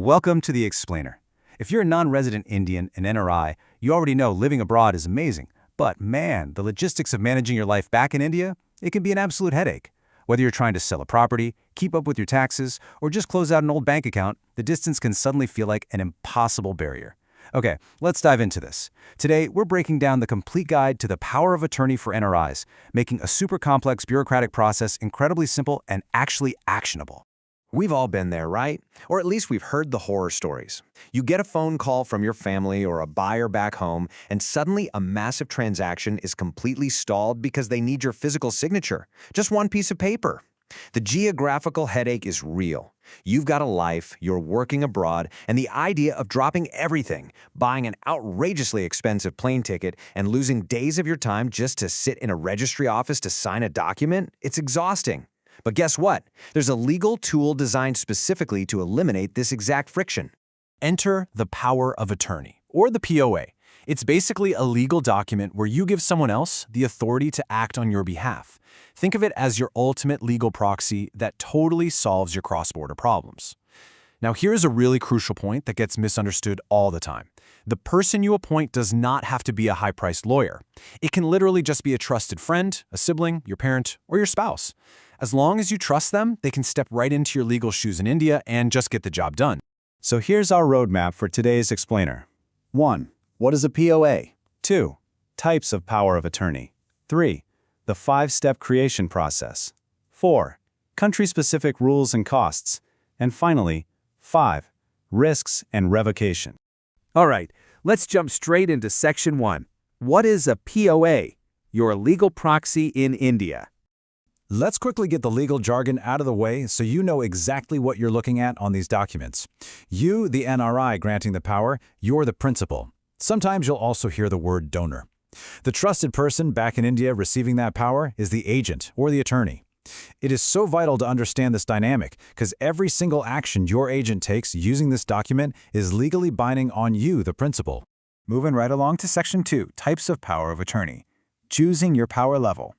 Welcome to the Explainer. If you're a non-resident Indian, an NRI, you already know living abroad is amazing. But man, the logistics of managing your life back in India, it can be an absolute headache. Whether you're trying to sell a property, keep up with your taxes, or just close out an old bank account, the distance can suddenly feel like an impossible barrier. Okay, let's dive into this. Today, we're breaking down the complete guide to the power of attorney for NRIs, making a super complex bureaucratic process incredibly simple and actually actionable. We've all been there, right? Or at least we've heard the horror stories. You get a phone call from your family or a buyer back home, and suddenly a massive transaction is completely stalled because they need your physical signature. Just one piece of paper. The geographical headache is real. You've got a life, you're working abroad, and the idea of dropping everything, buying an outrageously expensive plane ticket, and losing days of your time just to sit in a registry office to sign a document, it's exhausting. But guess what? There's a legal tool designed specifically to eliminate this exact friction. Enter the power of attorney, or the POA. It's basically a legal document where you give someone else the authority to act on your behalf. Think of it as your ultimate legal proxy that totally solves your cross-border problems. Now, here's a really crucial point that gets misunderstood all the time. The person you appoint does not have to be a high-priced lawyer. It can literally just be a trusted friend, a sibling, your parent, or your spouse. As long as you trust them, they can step right into your legal shoes in India and just get the job done. So here's our roadmap for today's Explainer. 1. What is a POA? 2. Types of power of attorney. 3. The 5-step creation process. 4. Country-specific rules and costs. And finally, 5. Risks and revocation. All right, let's jump straight into Section 1. What is a POA? Your legal proxy in India. Let's quickly get the legal jargon out of the way so you know exactly what you're looking at on these documents. You, the NRI granting the power, you're the principal. Sometimes you'll also hear the word donor. The trusted person back in India receiving that power is the agent or the attorney. It is so vital to understand this dynamic because every single action your agent takes using this document is legally binding on you, the principal. Moving right along to Section 2, Types of Power of Attorney. Choosing your power level.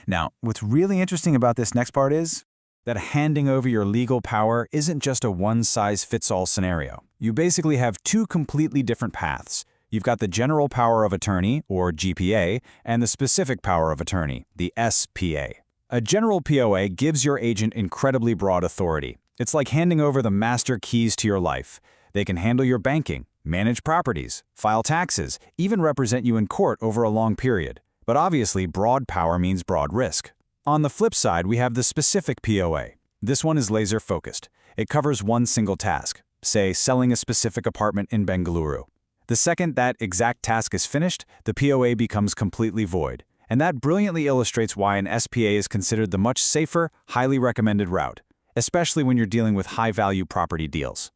Now, what's really interesting about this next part is that handing over your legal power isn't just a one-size-fits-all scenario. You basically have two completely different paths. You've got the general power of attorney, or GPA, and the specific power of attorney, the SPA. A general POA gives your agent incredibly broad authority. It's like handing over the master keys to your life. They can handle your banking, manage properties, file taxes, even represent you in court over a long period. But obviously, broad power means broad risk. On the flip side, we have the specific POA. This one is laser-focused. It covers one single task, say selling a specific apartment in Bengaluru. The second that exact task is finished, the POA becomes completely void. And that brilliantly illustrates why an SPA is considered the much safer, highly recommended route, especially when you're dealing with high-value property deals.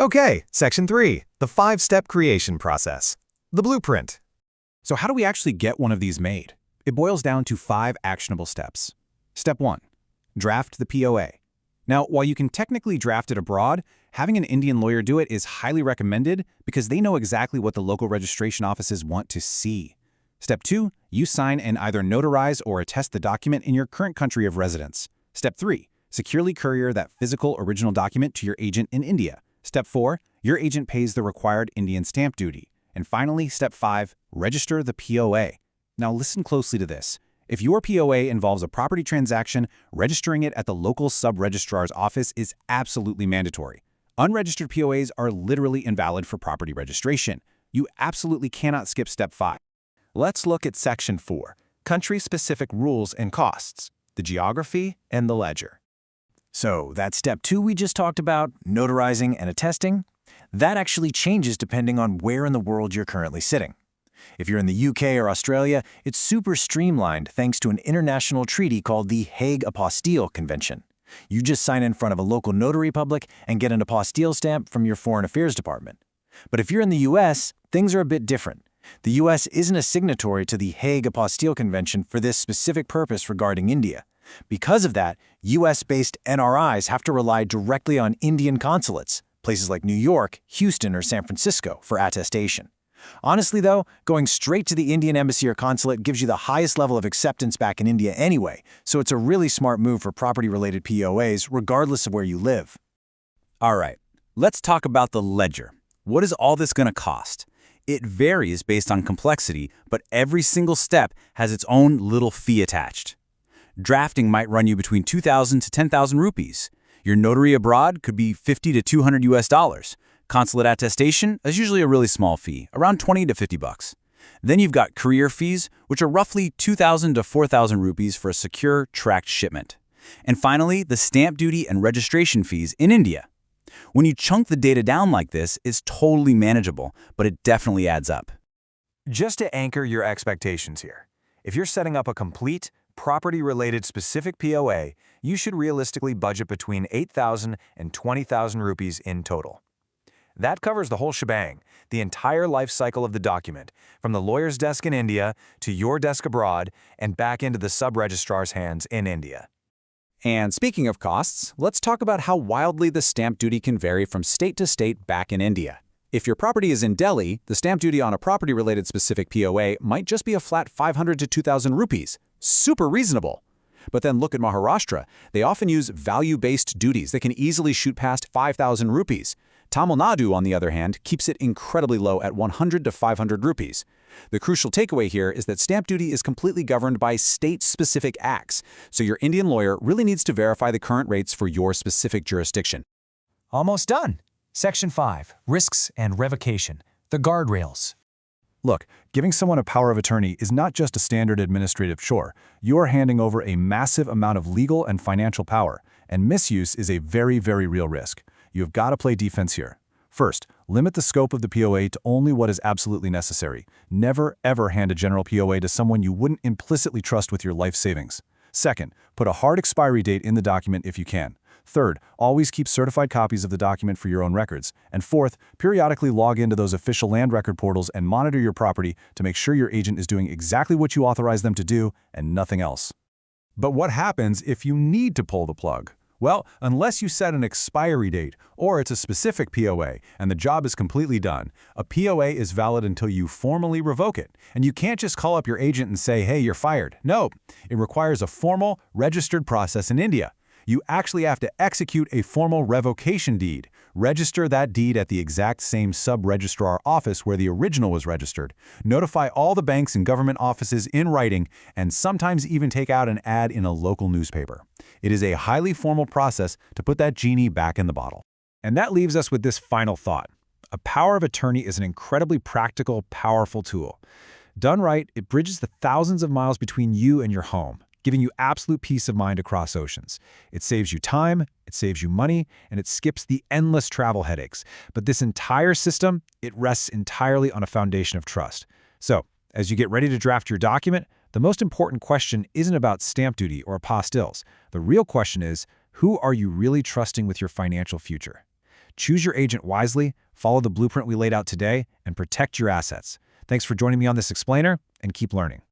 Okay, Section 3, the 5-step creation process. The blueprint. So how do we actually get one of these made? It boils down to 5 actionable steps. Step 1. Draft the POA. Now, while you can technically draft it abroad, having an Indian lawyer do it is highly recommended because they know exactly what the local registration offices want to see. Step 2. You sign and either notarize or attest the document in your current country of residence. Step 3. Securely courier that physical original document to your agent in India. Step 4. Your agent pays the required Indian stamp duty. And finally, Step 5, register the POA. Now listen closely to this. If your POA involves a property transaction, registering it at the local sub-registrar's office is absolutely mandatory. Unregistered POAs are literally invalid for property registration. You absolutely cannot skip Step 5. Let's look at Section 4, country-specific rules and costs, the geography and the ledger. So that Step 2 we just talked about, notarizing and attesting, that actually changes depending on where in the world you're currently sitting. If you're in the UK or Australia, it's super streamlined thanks to an international treaty called the Hague Apostille Convention. You just sign in front of a local notary public and get an apostille stamp from your Foreign Affairs Department. But if you're in the US, things are a bit different. The US isn't a signatory to the Hague Apostille Convention for this specific purpose regarding India. Because of that, US-based NRIs have to rely directly on Indian consulates, places like New York, Houston, or San Francisco, for attestation. Honestly, though, going straight to the Indian embassy or consulate gives you the highest level of acceptance back in India anyway, so it's a really smart move for property-related POAs regardless of where you live. All right, Let's talk about the ledger. What is all this going to cost? It varies based on complexity, but every single step has its own little fee attached. Drafting might run you between 2,000 to 10,000 rupees. Your notary abroad could be 50 to 200 US dollars. Consulate attestation is usually a really small fee, around 20 to 50 bucks. Then you've got courier fees, which are roughly 2,000 to 4,000 rupees for a secure, tracked shipment. And finally, the stamp duty and registration fees in India. When you chunk the data down like this, it's totally manageable, but it definitely adds up. Just to anchor your expectations here, if you're setting up a complete, property-related specific POA, you should realistically budget between 8,000 and 20,000 rupees in total. That covers the whole shebang, the entire life cycle of the document, from the lawyer's desk in India to your desk abroad and back into the sub-registrar's hands in India. And speaking of costs, let's talk about how wildly the stamp duty can vary from state to state back in India. If your property is in Delhi, the stamp duty on a property-related specific POA might just be a flat 500 to 2,000 rupees. Super reasonable. But then look at Maharashtra. They often use value-based duties that can easily shoot past 5,000 rupees. Tamil Nadu, on the other hand, keeps it incredibly low at 100 to 500 rupees. The crucial takeaway here is that stamp duty is completely governed by state-specific acts, so your Indian lawyer really needs to verify the current rates for your specific jurisdiction. Almost done. Section 5, Risks and Revocation, the guardrails. Look, giving someone a power of attorney is not just a standard administrative chore. You are handing over a massive amount of legal and financial power, and misuse is a very, very real risk. You've got to play defense here. First, limit the scope of the POA to only what is absolutely necessary. Never, ever hand a general POA to someone you wouldn't implicitly trust with your life savings. Second, put a hard expiry date in the document if you can. Third, always keep certified copies of the document for your own records. And fourth, periodically log into those official land record portals and monitor your property to make sure your agent is doing exactly what you authorize them to do and nothing else. But what happens if you need to pull the plug? Well, unless you set an expiry date, or it's a specific POA, and the job is completely done, a POA is valid until you formally revoke it. And you can't just call up your agent and say, hey, you're fired. No, it requires a formal, registered process in India. You actually have to execute a formal revocation deed. Register that deed at the exact same sub-registrar office where the original was registered. Notify all the banks and government offices in writing, and sometimes even take out an ad in a local newspaper. It is a highly formal process to put that genie back in the bottle. And that leaves us with this final thought. A power of attorney is an incredibly practical, powerful tool. Done right, it bridges the thousands of miles between you and your home, giving you absolute peace of mind across oceans. It saves you time, it saves you money, and it skips the endless travel headaches. But this entire system, it rests entirely on a foundation of trust. So, as you get ready to draft your document, the most important question isn't about stamp duty or apostilles. The real question is, who are you really trusting with your financial future? Choose your agent wisely, follow the blueprint we laid out today, and protect your assets. Thanks for joining me on this explainer, and keep learning.